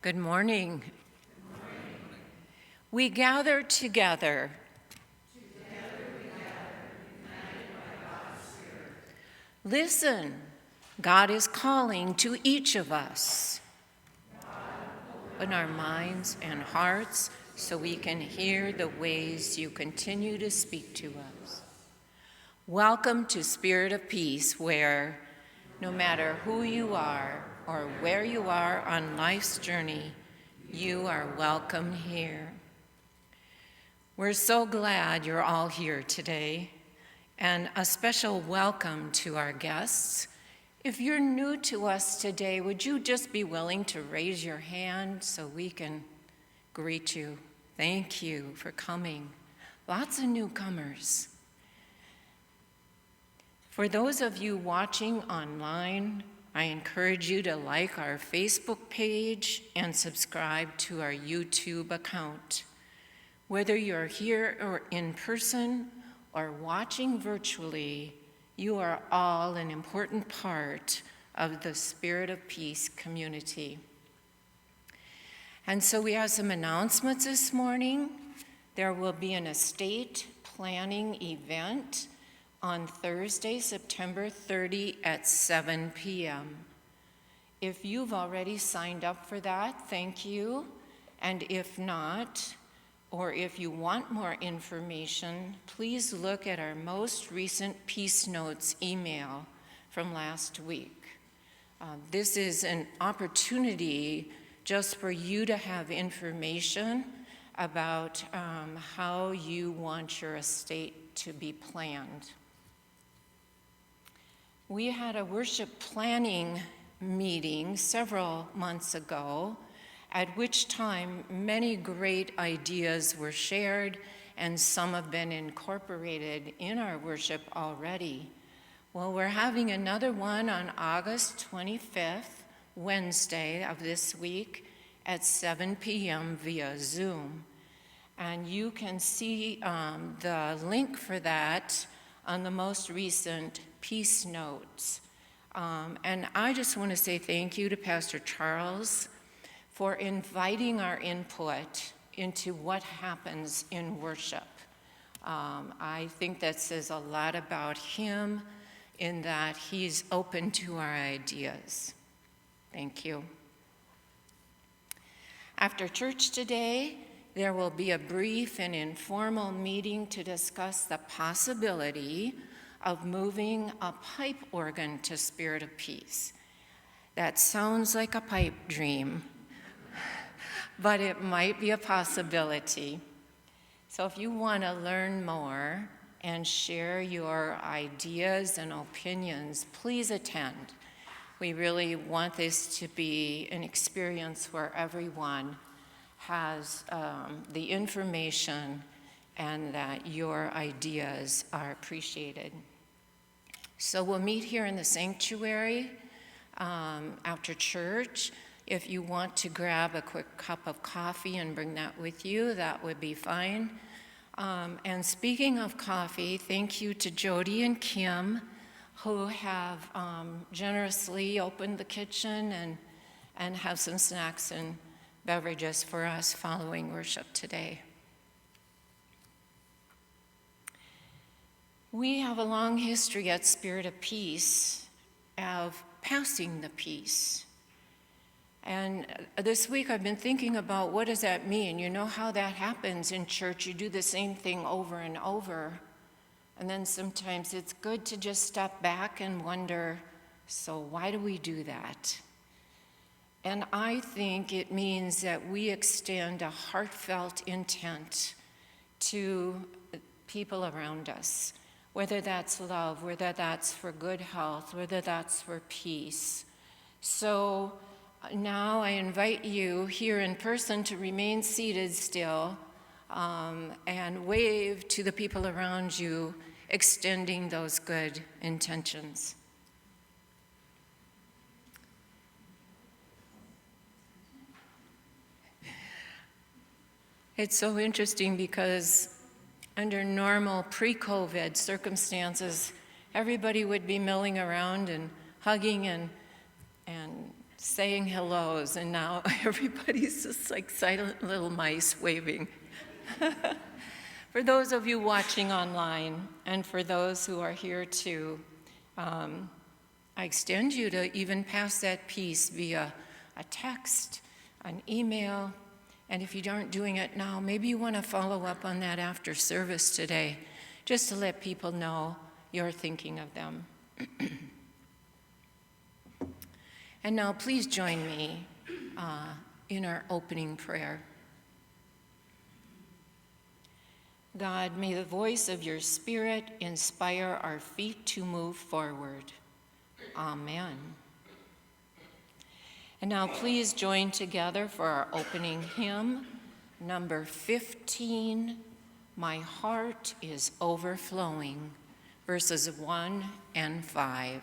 Good morning. We gather together. Listen, God is calling to each of us. Open our minds and hearts so we can hear the ways you continue to speak to us. Welcome to Spirit of Peace, where no matter who you are or where you are on life's journey, you are welcome here. We're so glad you're all here today, and a special welcome to our guests. If you're new to us today, would you just be willing to raise your hand so we can greet you? Thank you for coming. Lots of newcomers. For those of you watching online, I encourage you to like our Facebook page and subscribe to our YouTube account. Whether you're here or in person or watching virtually, you are all an important part of the Spirit of Peace community. And so we have some announcements this morning. There will be an estate planning event on Thursday, September 30 at 7 p.m. If you've already signed up for that, thank you. And if not, or if you want more information, please look at our most recent Peace Notes email from last week. This is an opportunity just for you to have information about how you want your estate to be planned. We had a worship planning meeting several months ago, at which time many great ideas were shared and some have been incorporated in our worship already. Well, we're having another one on August 25th, Wednesday of this week at 7 p.m. via Zoom. And you can see the link for that on the most recent Peace Notes. And I just want to say thank you to Pastor Charles for inviting our input into what happens in worship. I think that says a lot about him in that he's open to our ideas. Thank you. After church today, there will be a brief and informal meeting to discuss the possibility of moving a pipe organ to Spirit of Peace. That sounds like a pipe dream, but it might be a possibility. So if you want to learn more and share your ideas and opinions, please attend. We really want this to be an experience where everyone has the information and that your ideas are appreciated. So we'll meet here in the sanctuary after church. If you want to grab a quick cup of coffee and bring that with you, that would be fine. And speaking of coffee, thank you to Jody and Kim, who have generously opened the kitchen and have some snacks and beverages for us following worship today. We have a long history at Spirit of Peace of passing the peace. And this week I've been thinking about what does that mean? You know how that happens in church. You do the same thing over and over. And then sometimes it's good to just step back and wonder, so why do we do that? And I think it means that we extend a heartfelt intent to people around us, whether that's love, whether that's for good health, whether that's for peace. So now I invite you here in person to remain seated still and wave to the people around you, extending those good intentions. It's so interesting because under normal pre-COVID circumstances, everybody would be milling around and hugging and saying hellos, and now everybody's just like silent little mice waving. For those of you watching online, and for those who are here too, I extend you to even pass that piece via a text, an email, and if you aren't doing it now, maybe you want to follow up on that after service today, just to let people know you're thinking of them. And now please join me in our opening prayer. God, may the voice of your Spirit inspire our feet to move forward. Amen. And now please join together for our opening hymn, number 15, My Heart is Overflowing, verses 1 and 5.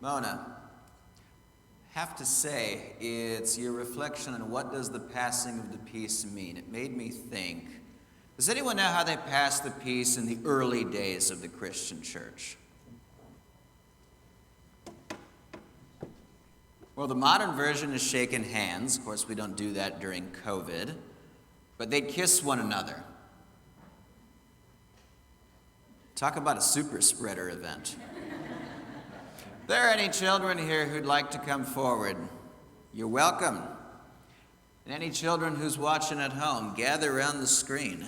Mona, have to say, it's your reflection on what does the passing of the peace mean. It made me think, does anyone know how they passed the peace in the early days of the Christian church? Well, the modern version is shaking hands. Of course, we don't do that during COVID, but they'd kiss one another. Talk about a super spreader event. If there are any children here who'd like to come forward, you're welcome. And any children who's watching at home, gather around the screen.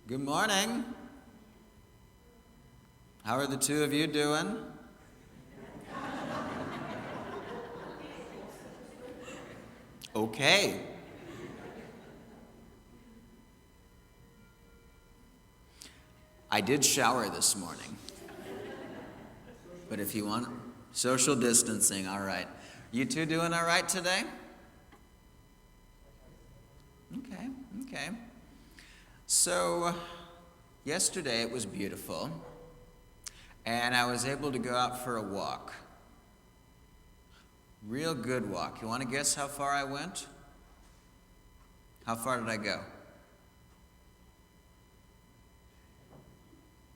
Good morning. How are the two of you doing? Okay. I did shower this morning. But if you want social distancing, all right. You two doing all right today? Okay. So, yesterday it was beautiful, and I was able to go out for a walk. Real good walk. You want to guess how far I went? How far did I go?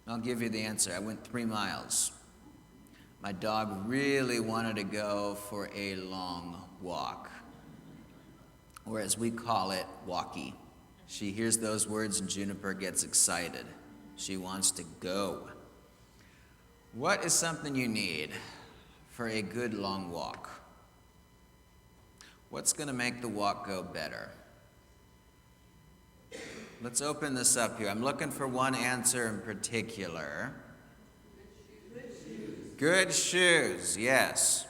I'll give you the answer. I went 3 miles. My dog really wanted to go for a long walk, or as we call it, walkie. She hears those words and Juniper gets excited. She wants to go. What is something you need for a good long walk? What's going to make the walk go better? Let's open this up here. I'm looking for one answer in particular. Good shoes, yes.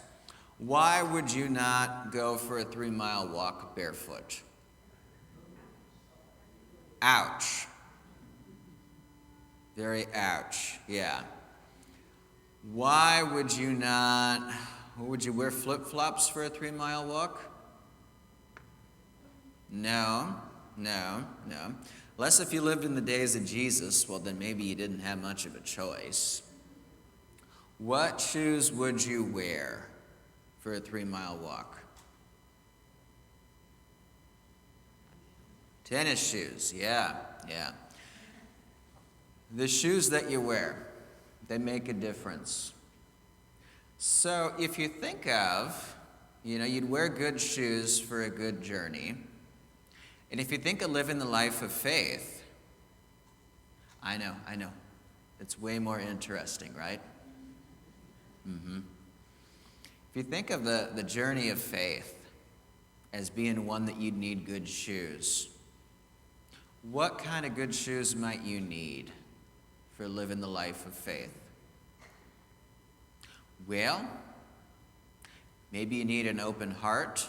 Why would you not go for a 3-mile walk barefoot? Ouch. Very ouch, yeah. Why would you not, would you wear flip-flops for a 3-mile walk? No. Unless if you lived in the days of Jesus, well then maybe you didn't have much of a choice. What shoes would you wear for a 3-mile walk? Tennis shoes, yeah. The shoes that you wear, they make a difference. So if you think of, you'd wear good shoes for a good journey. And if you think of living the life of faith, I know. It's way more interesting, right? If you think of the journey of faith as being one that you'd need good shoes, what kind of good shoes might you need for living the life of faith? Well, maybe you need an open heart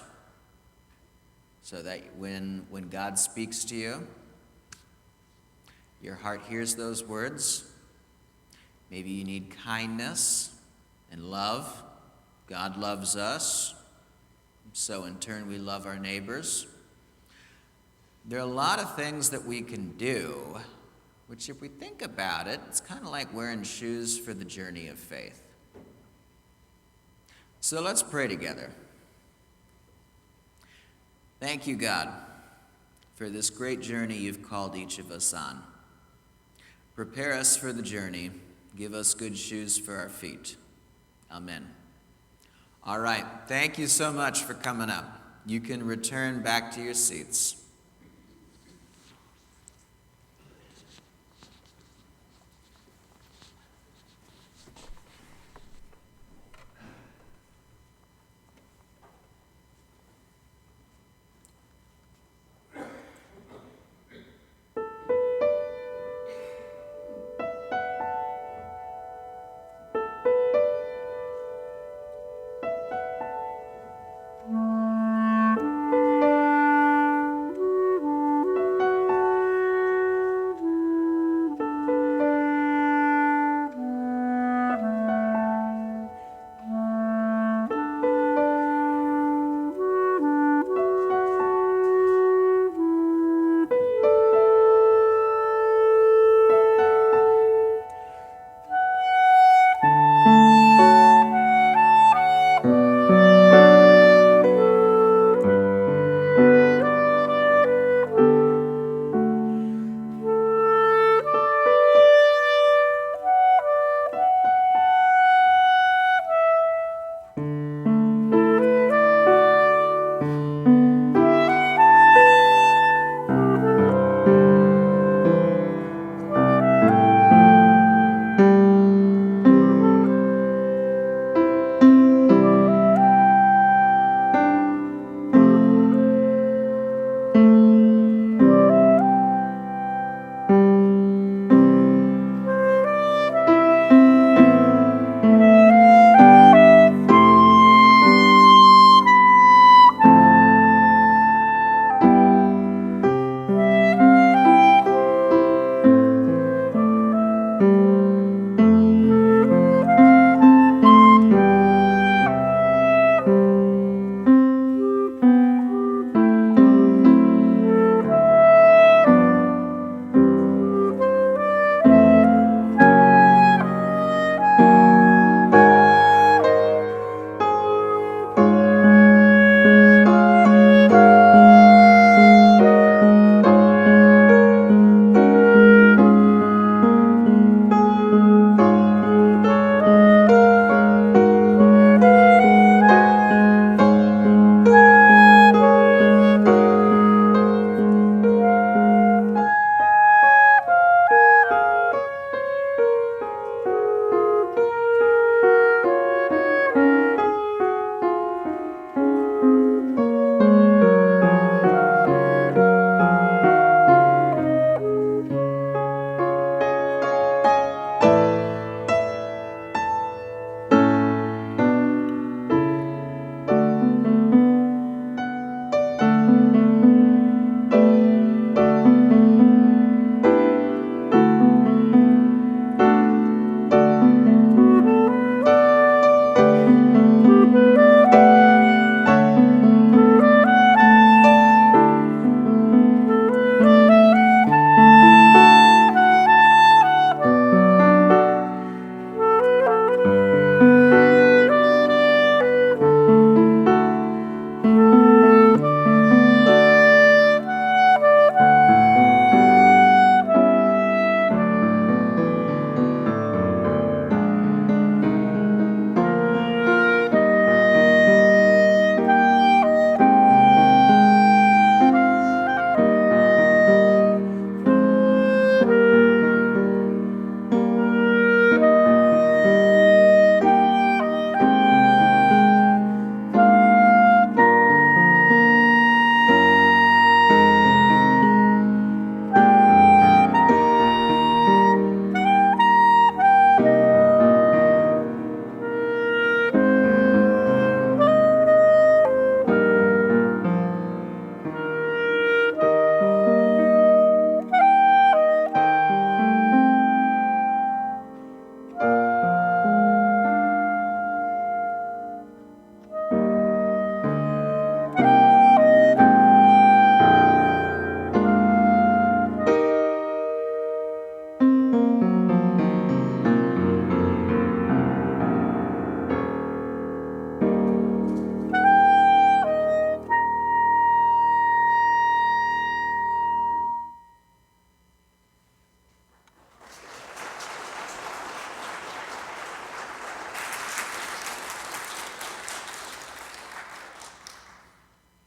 so that when God speaks to you, your heart hears those words. Maybe you need kindness and love. God loves us, so in turn we love our neighbors. There are a lot of things that we can do, which if we think about it, it's kind of like wearing shoes for the journey of faith. So let's pray together. Thank you, God, for this great journey you've called each of us on. Prepare us for the journey. Give us good shoes for our feet. Amen. All right. Thank you so much for coming up. You can return back to your seats.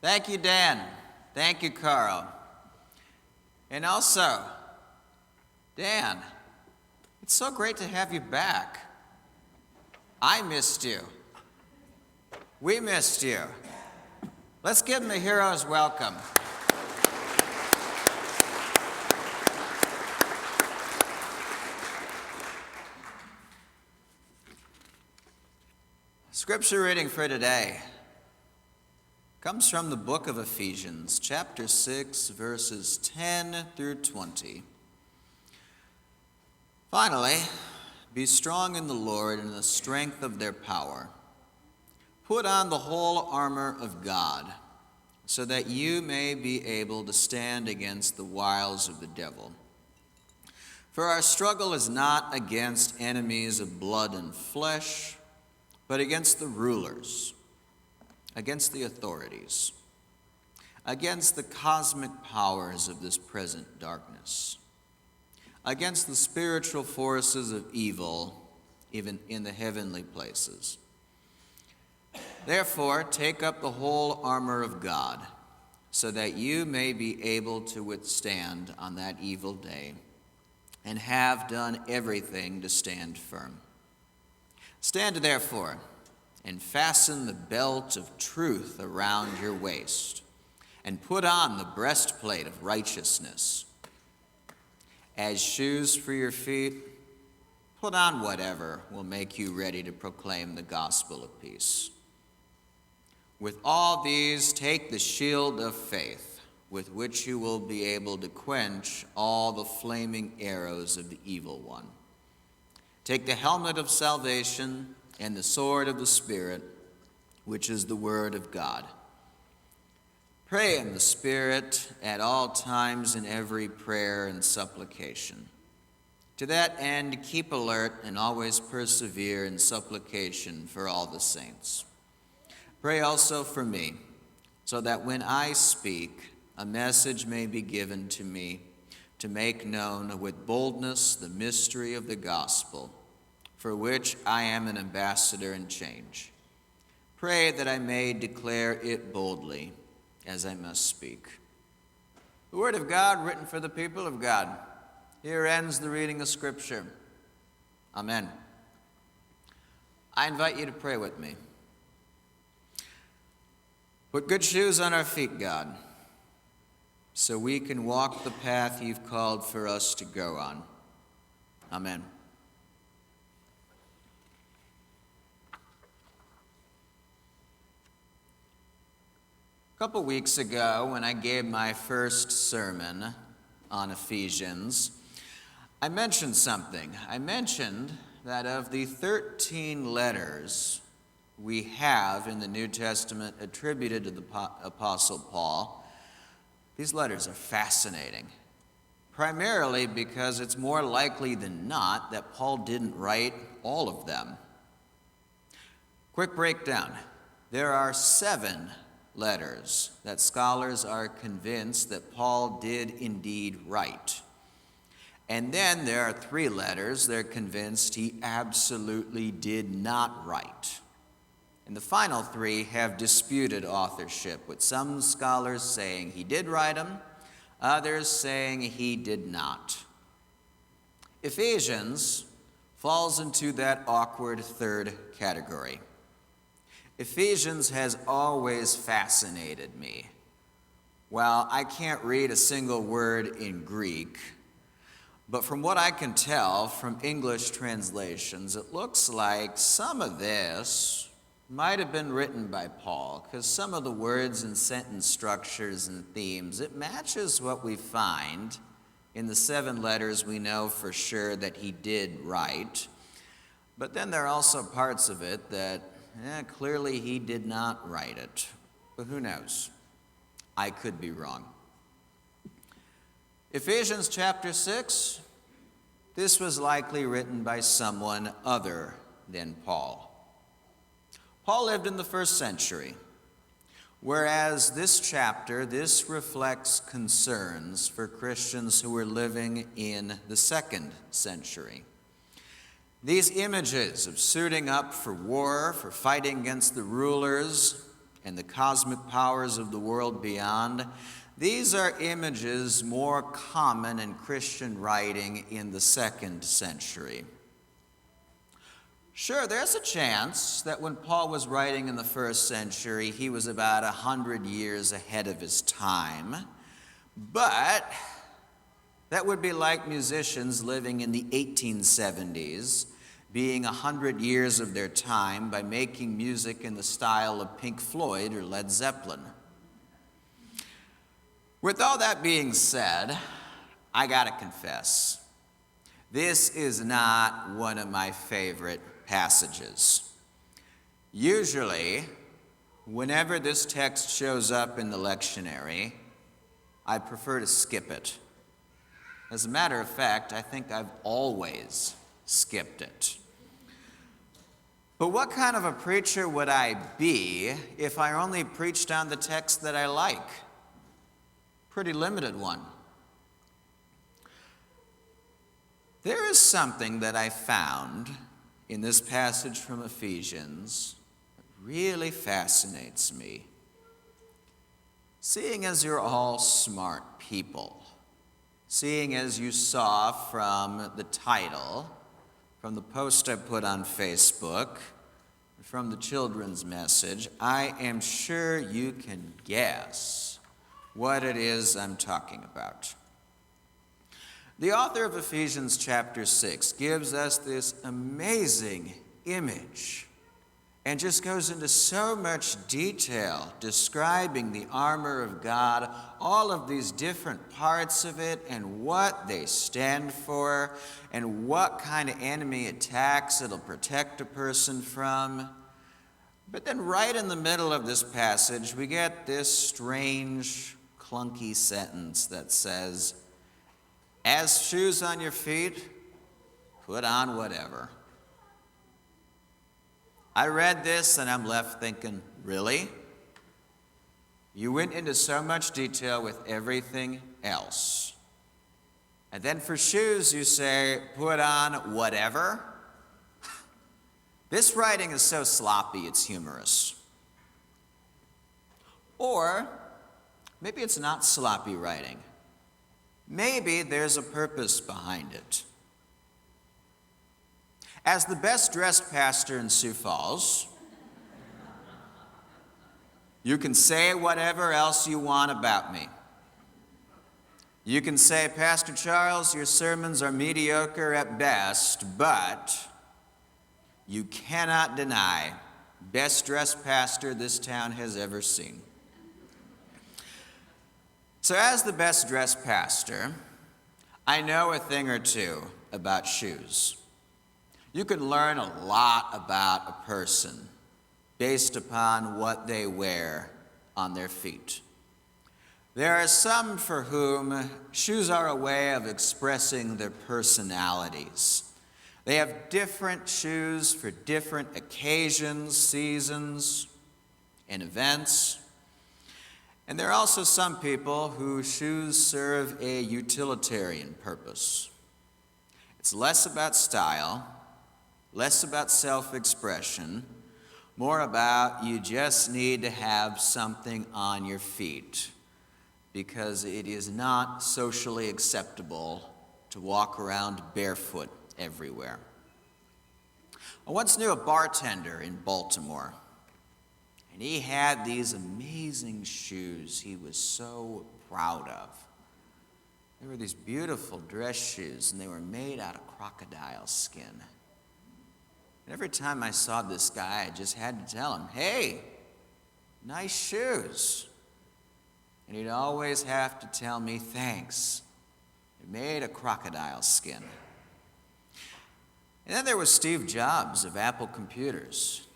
Thank you, Dan. Thank you, Carl. And also, Dan, it's so great to have you back. I missed you. We missed you. Let's give him a hero's welcome. Scripture reading for today comes from the book of Ephesians, chapter 6, verses 10 through 20. Finally, be strong in the Lord and in the strength of their power. Put on the whole armor of God, so that you may be able to stand against the wiles of the devil. For our struggle is not against enemies of blood and flesh, but against the rulers, against the authorities, against the cosmic powers of this present darkness, against the spiritual forces of evil, even in the heavenly places. Therefore, take up the whole armor of God, so that you may be able to withstand on that evil day, and have done everything to stand firm. Stand therefore, and fasten the belt of truth around your waist, and put on the breastplate of righteousness. As shoes for your feet, put on whatever will make you ready to proclaim the gospel of peace. With all these, take the shield of faith, with which you will be able to quench all the flaming arrows of the evil one. Take the helmet of salvation and the sword of the Spirit, which is the word of God. Pray in the Spirit at all times in every prayer and supplication. To that end, keep alert and always persevere in supplication for all the saints. Pray also for me, so that when I speak, a message may be given to me to make known with boldness the mystery of the gospel, for which I am an ambassador in change. Pray that I may declare it boldly, as I must speak. The word of God written for the people of God. Here ends the reading of Scripture. Amen. I invite you to pray with me. Put good shoes on our feet, God, so we can walk the path you've called for us to go on. Amen. A couple weeks ago, when I gave my first sermon on Ephesians, I mentioned something. I mentioned that of the 13 letters we have in the New Testament attributed to the Apostle Paul, these letters are fascinating, primarily because it's more likely than not that Paul didn't write all of them. Quick breakdown. There are 7 letters that scholars are convinced that Paul did indeed write. And then there are 3 letters they're convinced he absolutely did not write. And the final 3 have disputed authorship, with some scholars saying he did write them, others saying he did not. Ephesians falls into that awkward 3rd category. Ephesians has always fascinated me. While I can't read a single word in Greek, but from what I can tell from English translations, it looks like some of this might have been written by Paul, because some of the words and sentence structures and themes, it matches what we find in the 7 letters we know for sure that he did write. But then there are also parts of it that clearly he did not write it. But who knows? I could be wrong. Ephesians chapter 6, this was likely written by someone other than Paul. Paul lived in the 1st century, whereas this chapter, this reflects concerns for Christians who were living in the 2nd century. These images of suiting up for war, for fighting against the rulers, and the cosmic powers of the world beyond, these are images more common in Christian writing in the 2nd century. Sure, there's a chance that when Paul was writing in the 1st century, he was about 100 years ahead of his time, but that would be like musicians living in the 1870s being 100 years of their time by making music in the style of Pink Floyd or Led Zeppelin. With all that being said, I gotta confess, this is not one of my favorite passages. Usually, whenever this text shows up in the lectionary, I prefer to skip it. As a matter of fact, I think I've always skipped it. But what kind of a preacher would I be if I only preached on the text that I like? Pretty limited one. There is something that I found in this passage from Ephesians that really fascinates me. Seeing as you're all smart people, seeing as you saw from the title, from the post I put on Facebook, from the children's message, I am sure you can guess what it is I'm talking about. The author of Ephesians chapter 6 gives us this amazing image and just goes into so much detail describing the armor of God, all of these different parts of it and what they stand for and what kind of enemy attacks it'll protect a person from. But then right in the middle of this passage, we get this strange, clunky sentence that says, "As shoes on your feet, put on whatever." I read this and I'm left thinking, really? You went into so much detail with everything else. And then for shoes you say, put on whatever? This writing is so sloppy it's humorous. Or maybe it's not sloppy writing. Maybe there's a purpose behind it. As the best-dressed pastor in Sioux Falls, you can say whatever else you want about me. You can say, Pastor Charles, your sermons are mediocre at best, but you cannot deny best-dressed pastor this town has ever seen. So as the best-dressed pastor, I know a thing or two about shoes. You can learn a lot about a person based upon what they wear on their feet. There are some for whom shoes are a way of expressing their personalities. They have different shoes for different occasions, seasons, and events. And there are also some people whose shoes serve a utilitarian purpose. It's less about style, less about self-expression, more about you just need to have something on your feet because it is not socially acceptable to walk around barefoot everywhere. I once knew a bartender in Baltimore, and he had these amazing shoes he was so proud of. They were these beautiful dress shoes, and they were made out of crocodile skin. And every time I saw this guy, I just had to tell him, hey, nice shoes. And he'd always have to tell me, thanks. They're made of crocodile skin. And then there was Steve Jobs of Apple Computers.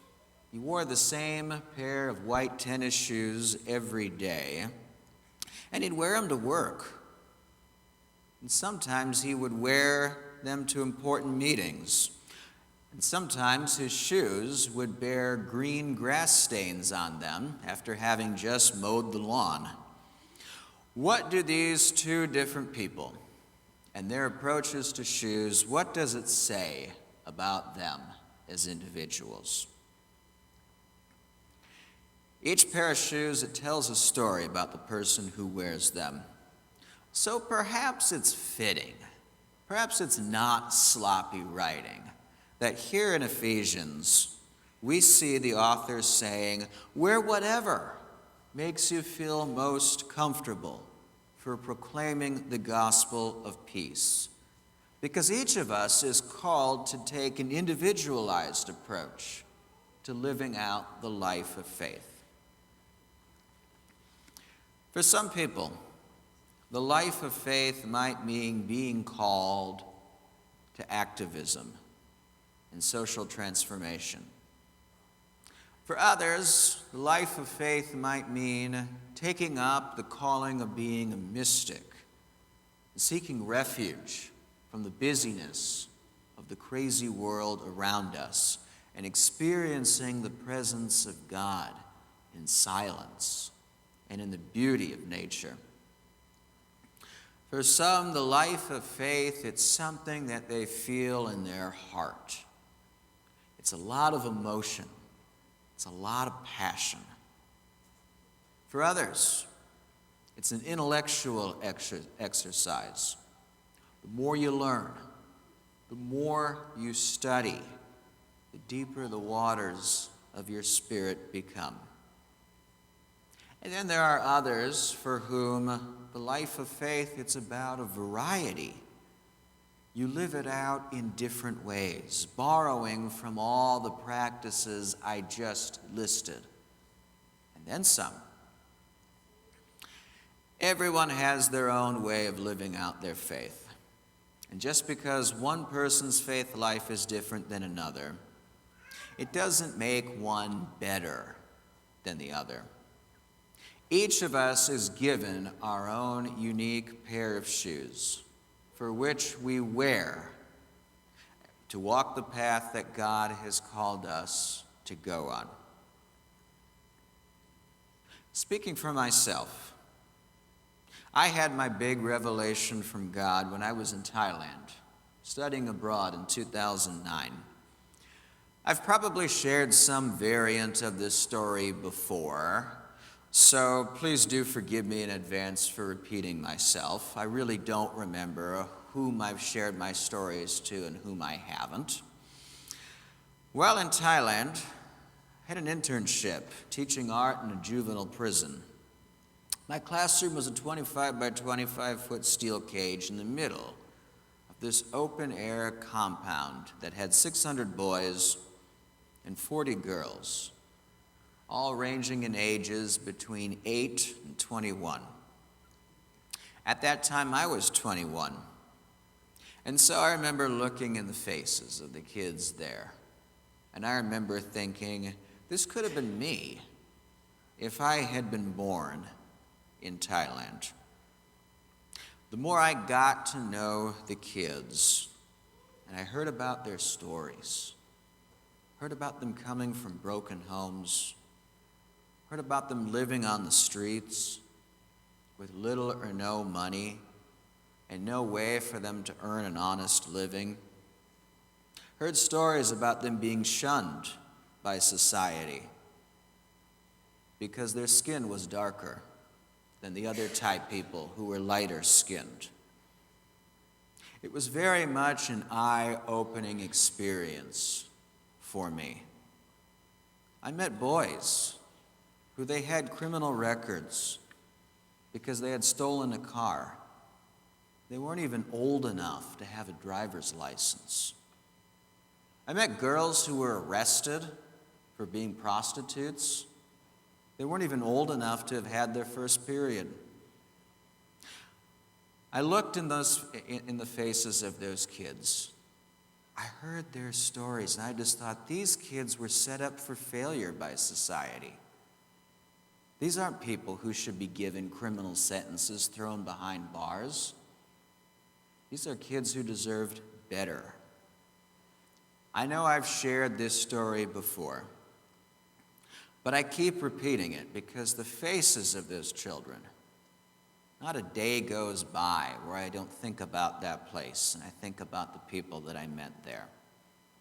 He wore the same pair of white tennis shoes every day, and he'd wear them to work. And sometimes he would wear them to important meetings. And sometimes his shoes would bear green grass stains on them after having just mowed the lawn. What do these two different people and their approaches to shoes, what does it say about them as individuals? Each pair of shoes, it tells a story about the person who wears them. So perhaps it's fitting, perhaps it's not sloppy writing, that here in Ephesians, we see the author saying, wear whatever makes you feel most comfortable for proclaiming the gospel of peace. Because each of us is called to take an individualized approach to living out the life of faith. For some people, the life of faith might mean being called to activism and social transformation. For others, the life of faith might mean taking up the calling of being a mystic, seeking refuge from the busyness of the crazy world around us, and experiencing the presence of God in silence and in the beauty of nature. For some, the life of faith, it's something that they feel in their heart. It's a lot of emotion. It's a lot of passion. For others, it's an intellectual exercise. The more you learn, the more you study, the deeper the waters of your spirit become. And then there are others for whom the life of faith, it's about a variety. You live it out in different ways, borrowing from all the practices I just listed, and then some. Everyone has their own way of living out their faith. And just because one person's faith life is different than another, it doesn't make one better than the other. Each of us is given our own unique pair of shoes, for which we wear to walk the path that God has called us to go on. Speaking for myself, I had my big revelation from God when I was in Thailand, studying abroad in 2009. I've probably shared some variant of this story before, so please do forgive me in advance for repeating myself. I really don't remember whom I've shared my stories to and whom I haven't. While in Thailand, I had an internship teaching art in a juvenile prison. My classroom was a 25 by 25 foot steel cage in the middle of this open air compound that had 600 boys and 40 girls, all ranging in ages between 8 and 21. At that time, I was 21. And so I remember looking in the faces of the kids there. And I remember thinking, this could have been me if I had been born in Thailand. The more I got to know the kids, and I heard about their stories, heard about them coming from broken homes, heard about them living on the streets with little or no money and no way for them to earn an honest living. Heard stories about them being shunned by society because their skin was darker than the other Thai people who were lighter skinned. It was very much an eye-opening experience for me. I met boys who they had criminal records because they had stolen a car. They weren't even old enough to have a driver's license. I met girls who were arrested for being prostitutes. They weren't even old enough to have had their first period. I looked in the faces of those kids. I heard their stories, and I just thought, these kids were set up for failure by society. These aren't people who should be given criminal sentences thrown behind bars. These are kids who deserved better. I know I've shared this story before, but I keep repeating it because the faces of those children, not a day goes by where I don't think about that place and I think about the people that I met there.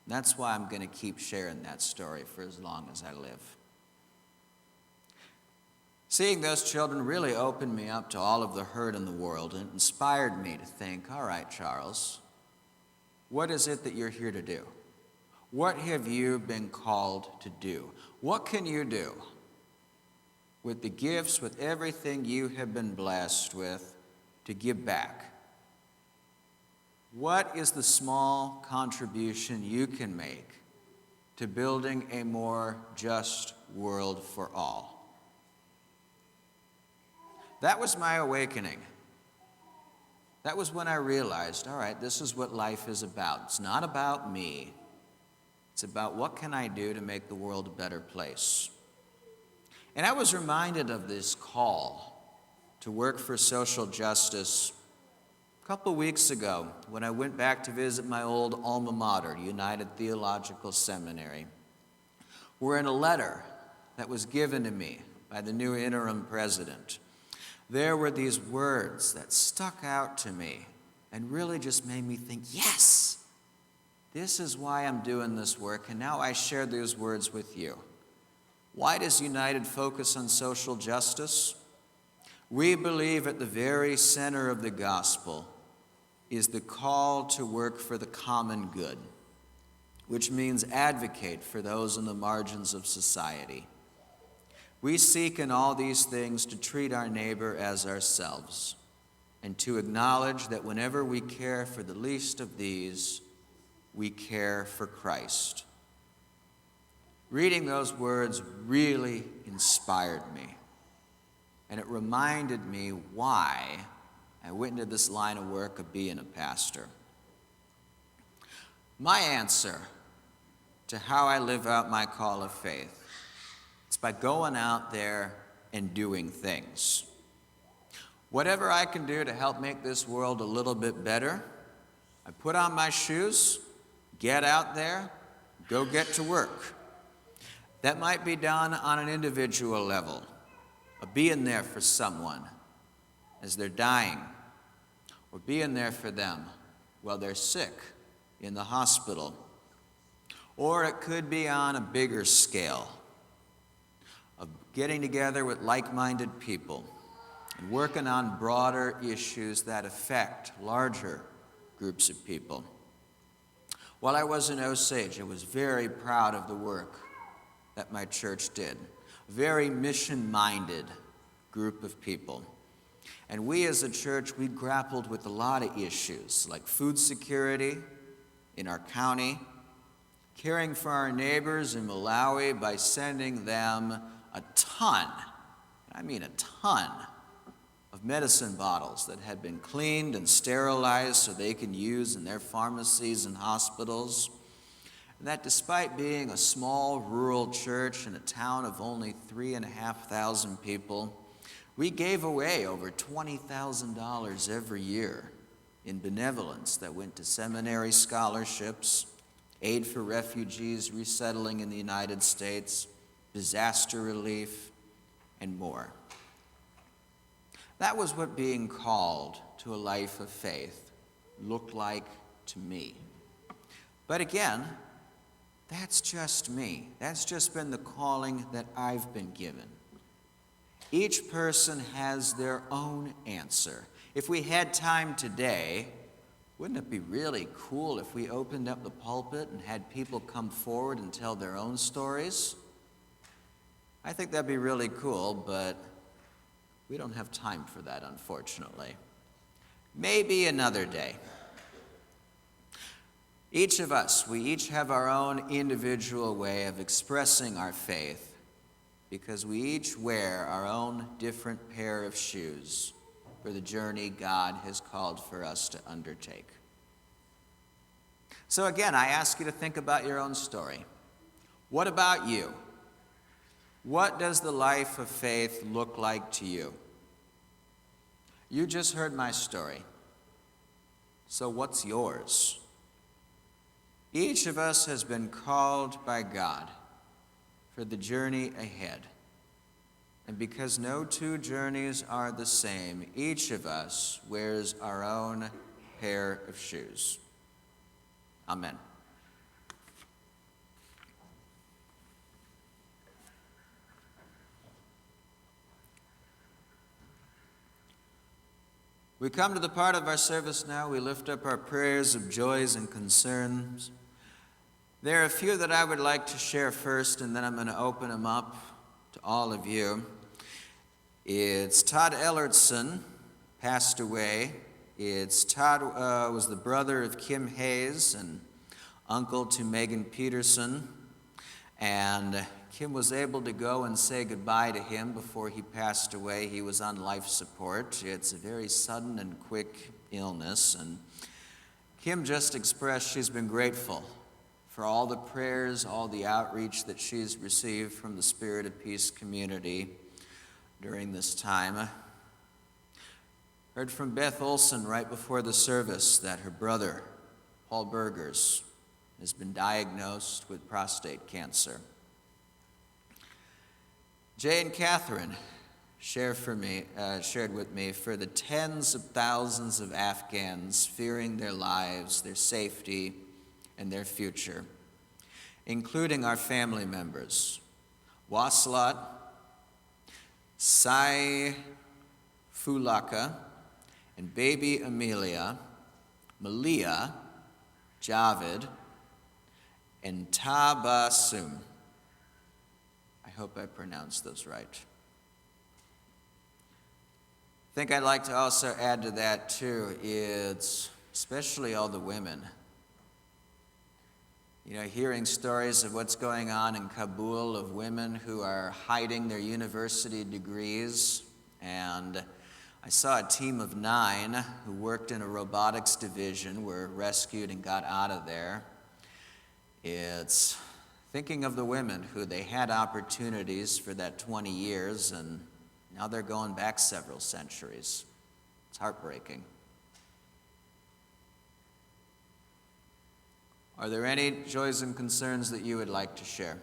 And that's why I'm going to keep sharing that story for as long as I live. Seeing those children really opened me up to all of the hurt in the world and inspired me to think, all right, Charles, what is it that you're here to do? What have you been called to do? What can you do with the gifts, with everything you have been blessed with, to give back? What is the small contribution you can make to building a more just world for all? That was my awakening. That was when I realized, all right, this is what life is about. It's not about me. It's about what can I do to make the world a better place. And I was reminded of this call to work for social justice a couple weeks ago when I went back to visit my old alma mater, United Theological Seminary, where in a letter that was given to me by the new interim president, there were these words that stuck out to me and really just made me think, yes, this is why I'm doing this work, and now I share these words with you. Why does United focus on social justice? We believe at the very center of the gospel is the call to work for the common good, which means advocate for those on the margins of society. We seek in all these things to treat our neighbor as ourselves and to acknowledge that whenever we care for the least of these, we care for Christ. Reading those words really inspired me, and it reminded me why I went into this line of work of being a pastor. My answer to how I live out my call of faith is by going out there and doing things. Whatever I can do to help make this world a little bit better, I put on my shoes, get out there, go get to work. That might be done on an individual level, of being there for someone as they're dying, or being there for them while they're sick in the hospital. Or it could be on a bigger scale, of getting together with like-minded people and working on broader issues that affect larger groups of people. While I was in Osage, I was very proud of the work that my church did. A very mission-minded group of people. And we as a church, we grappled with a lot of issues like food security in our county, caring for our neighbors in Malawi by sending them a ton, I mean a ton, of medicine bottles that had been cleaned and sterilized so they can use in their pharmacies and hospitals. And that despite being a small rural church in a town of only 3,500 people, we gave away over $20,000 every year in benevolence that went to seminary scholarships, aid for refugees resettling in the United States, disaster relief, and more. That was what being called to a life of faith looked like to me. But again, that's just me. That's just been the calling that I've been given. Each person has their own answer. If we had time today, wouldn't it be really cool if we opened up the pulpit and had people come forward and tell their own stories? I think that'd be really cool, but we don't have time for that, unfortunately. Maybe another day. Each of us, we each have our own individual way of expressing our faith because we each wear our own different pair of shoes for the journey God has called for us to undertake. So again, I ask you to think about your own story. What about you? What does the life of faith look like to you? You just heard my story. So what's yours? Each of us has been called by God for the journey ahead. And because no two journeys are the same, each of us wears our own pair of shoes. Amen. We come to the part of our service now. We lift up our prayers of joys and concerns. There are a few that I would like to share first, and then I'm going to open them up to all of you. It's Todd Ellertson, passed away. Todd was the brother of Kim Hayes and uncle to Megan Peterson. And Kim was able to go and say goodbye to him before he passed away. He was on life support. It's a very sudden and quick illness. And Kim just expressed she's been grateful for all the prayers, all the outreach that she's received from the Spirit of Peace community during this time. Heard from Beth Olson right before the service that her brother, Paul Burgers, has been diagnosed with prostate cancer. Jay and Catherine shared with me for the tens of thousands of Afghans fearing their lives, their safety, and their future, including our family members, Waslat, Sai Fulaka, and baby Amelia, Malia, Javed, and Tabassum. I hope I pronounced those right. I think I'd like to also add to that too, it's especially all the women. Hearing stories of what's going on in Kabul of women who are hiding their university degrees. And I saw a team of 9 who worked in a robotics division were rescued and got out of there. It's thinking of the women who they had opportunities for that 20 years, and now they're going back several centuries. It's heartbreaking. Are there any joys and concerns that you would like to share?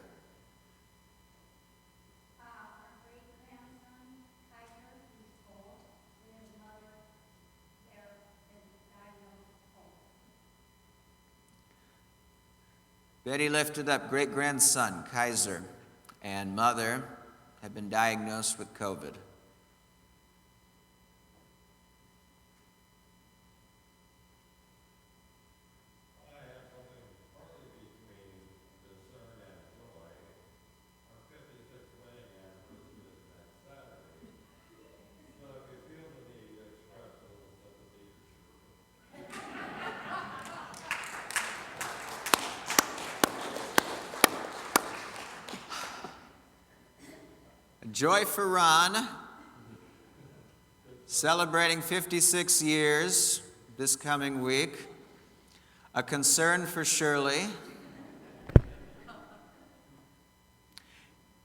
Our great-grandson, Tiger, he's old, and his mother, they're diagnosed with COVID. Betty lifted up great-grandson, Kaiser, and mother have been diagnosed with COVID. Joy for Ron, celebrating 56 years this coming week. A concern for Shirley.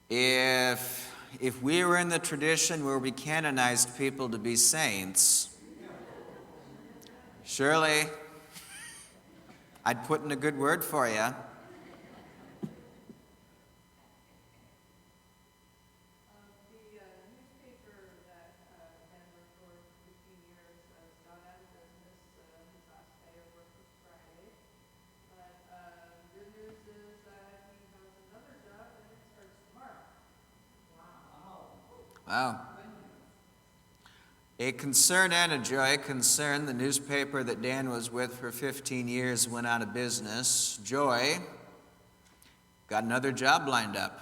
If we were in the tradition where we canonized people to be saints, Shirley, I'd put in a good word for you. Wow. A concern and a joy. Concern, the newspaper that Dan was with for 15 years went out of business. Joy, got another job lined up.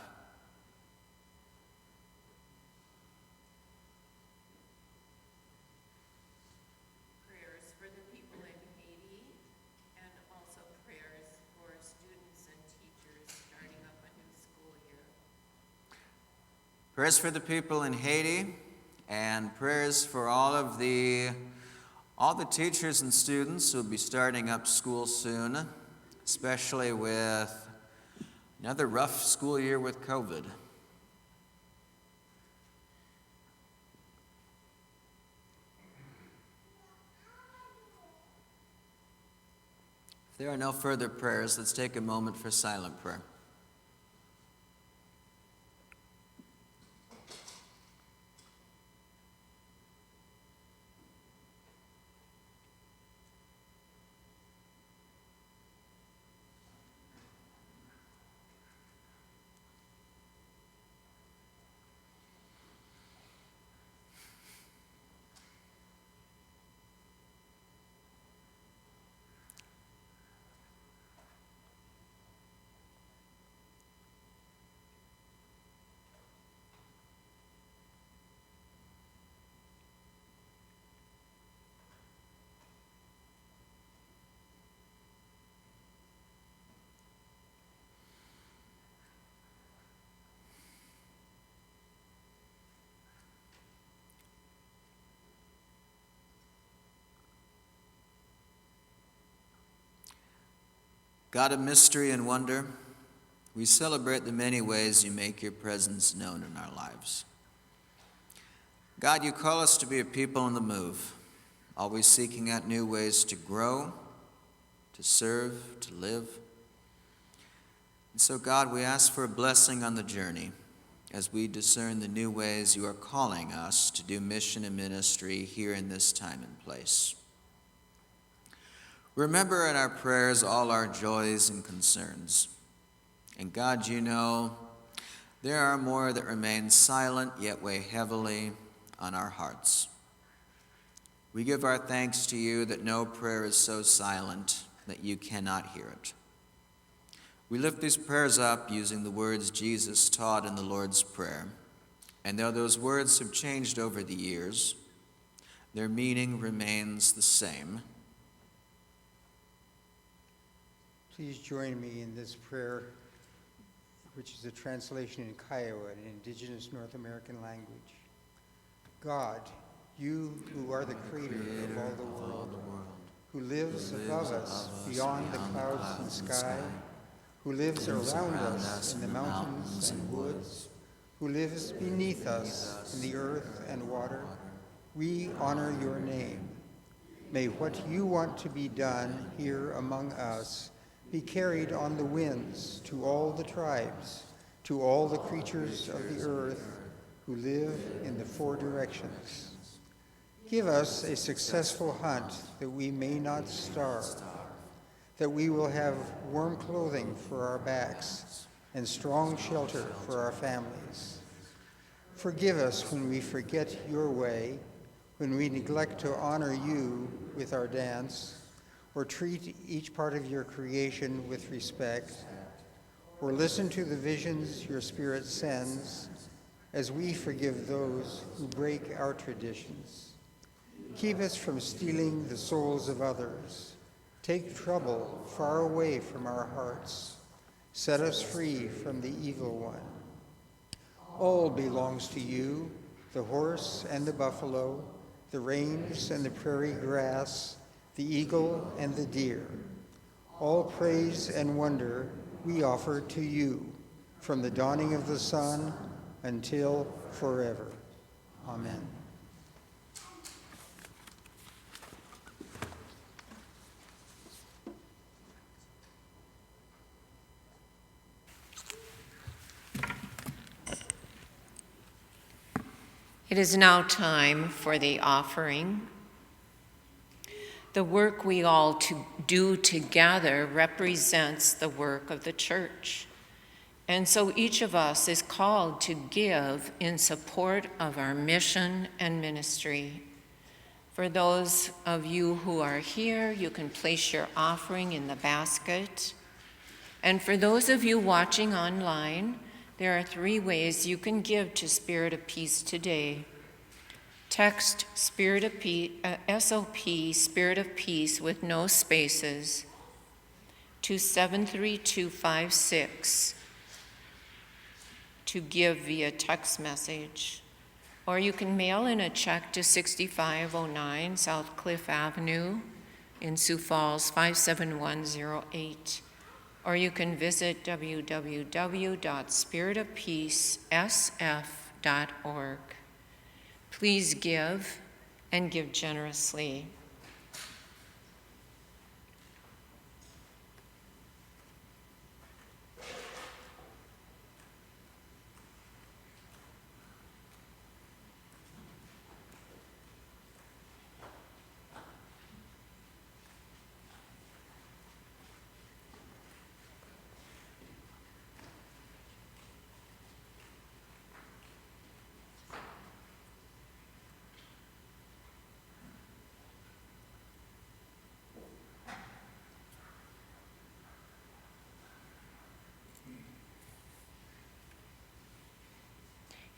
Prayers for the people in Haiti, and also prayers for students and teachers starting up a new school year. Prayers for the people in Haiti, and prayers for all the teachers and students who will be starting up school soon, especially with another rough school year with COVID. If there are no further prayers, let's take a moment for silent prayer. God of mystery and wonder, we celebrate the many ways you make your presence known in our lives. God, you call us to be a people on the move, always seeking out new ways to grow, to serve, to live. And so, God, we ask for a blessing on the journey as we discern the new ways you are calling us to do mission and ministry here in this time and place. Remember in our prayers all our joys and concerns. And God, you know, there are more that remain silent yet weigh heavily on our hearts. We give our thanks to you that no prayer is so silent that you cannot hear it. We lift these prayers up using the words Jesus taught in the Lord's Prayer. And though those words have changed over the years, their meaning remains the same. Please join me in this prayer, which is a translation in Kiowa, an indigenous North American language. God, you who are the creator of all the world, who lives above us beyond the clouds and sky, who lives around us in the mountains and woods, who lives beneath us in the earth and water, we honor your name. May what you want to be done here among us be carried on the winds to all the tribes, to all the creatures of the earth who live in the four directions. Give us a successful hunt that we may not starve, that we will have warm clothing for our backs and strong shelter for our families. Forgive us when we forget your way, when we neglect to honor you with our dance, or treat each part of your creation with respect, or listen to the visions your Spirit sends as we forgive those who break our traditions. Keep us from stealing the souls of others. Take trouble far away from our hearts. Set us free from the evil one. All belongs to you, the horse and the buffalo, the range and the prairie grass, the eagle and the deer. All praise and wonder we offer to you, from the dawning of the sun until forever. Amen. It is now time for the offering. The work we all do together represents the work of the church. And so each of us is called to give in support of our mission and ministry. For those of you who are here, you can place your offering in the basket. And for those of you watching online, there are 3 ways you can give to Spirit of Peace today. Text Spirit of Peace, SOP, Spirit of Peace with no spaces, to 73256 to give via text message. Or you can mail in a check to 6509 South Cliff Avenue in Sioux Falls 57108. Or you can visit www.spiritofpeacesf.org. Please give, and give generously.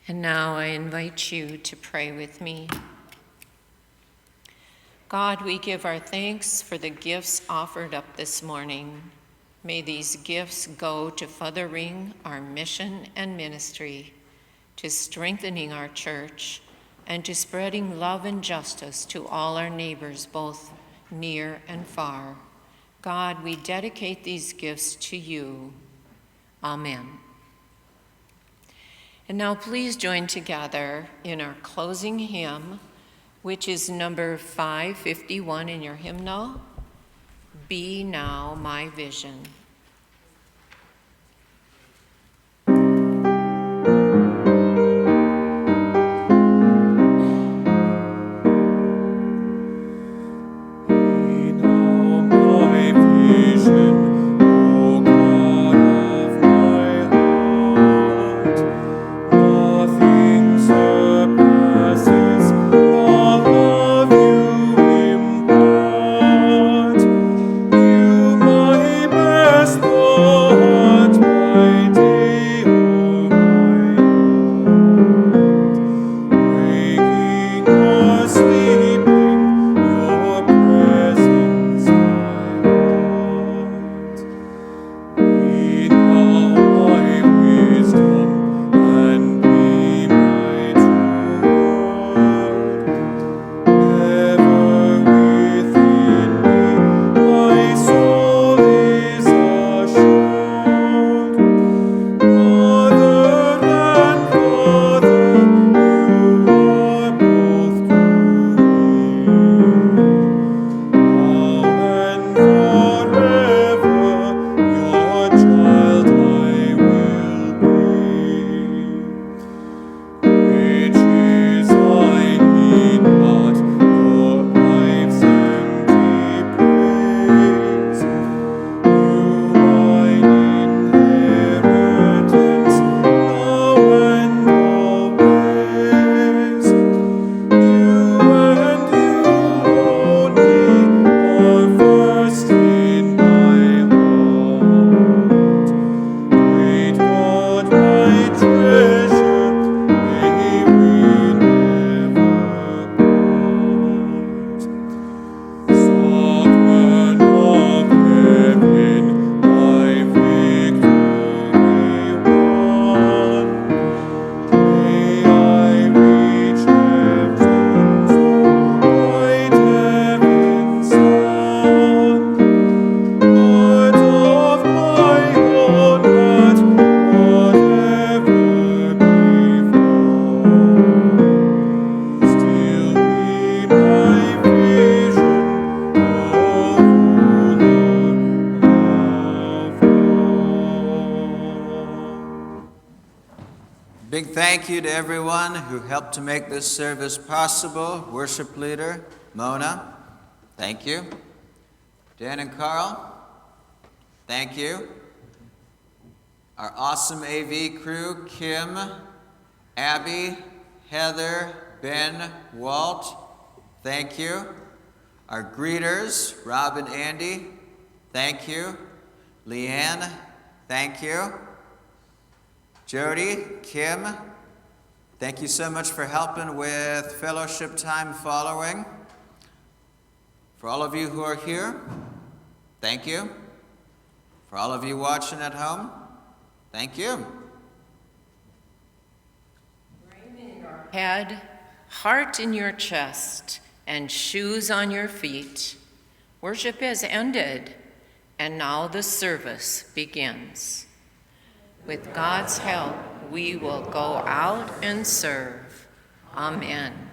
And now I invite you to pray with me. God, we give our thanks for the gifts offered up this morning. May these gifts go to furthering our mission and ministry, to strengthening our church, and to spreading love and justice to all our neighbors, both near and far. God, we dedicate these gifts to you. Amen. And now please join together in our closing hymn, which is number 551 in your hymnal, Be Now My Vision. Big thank you to everyone who helped to make this service possible. Worship leader, Mona, thank you. Dan and Carl, thank you. Our awesome AV crew, Kim, Abby, Heather, Ben, Walt, thank you. Our greeters, Rob and Andy, thank you. Leanne, thank you. Jody, Kim, thank you so much for helping with fellowship time following. For all of you who are here, thank you. For all of you watching at home, thank you. Head, heart in your chest, and shoes on your feet. Worship has ended, and now the service begins. With God's help, we will go out and serve. Amen.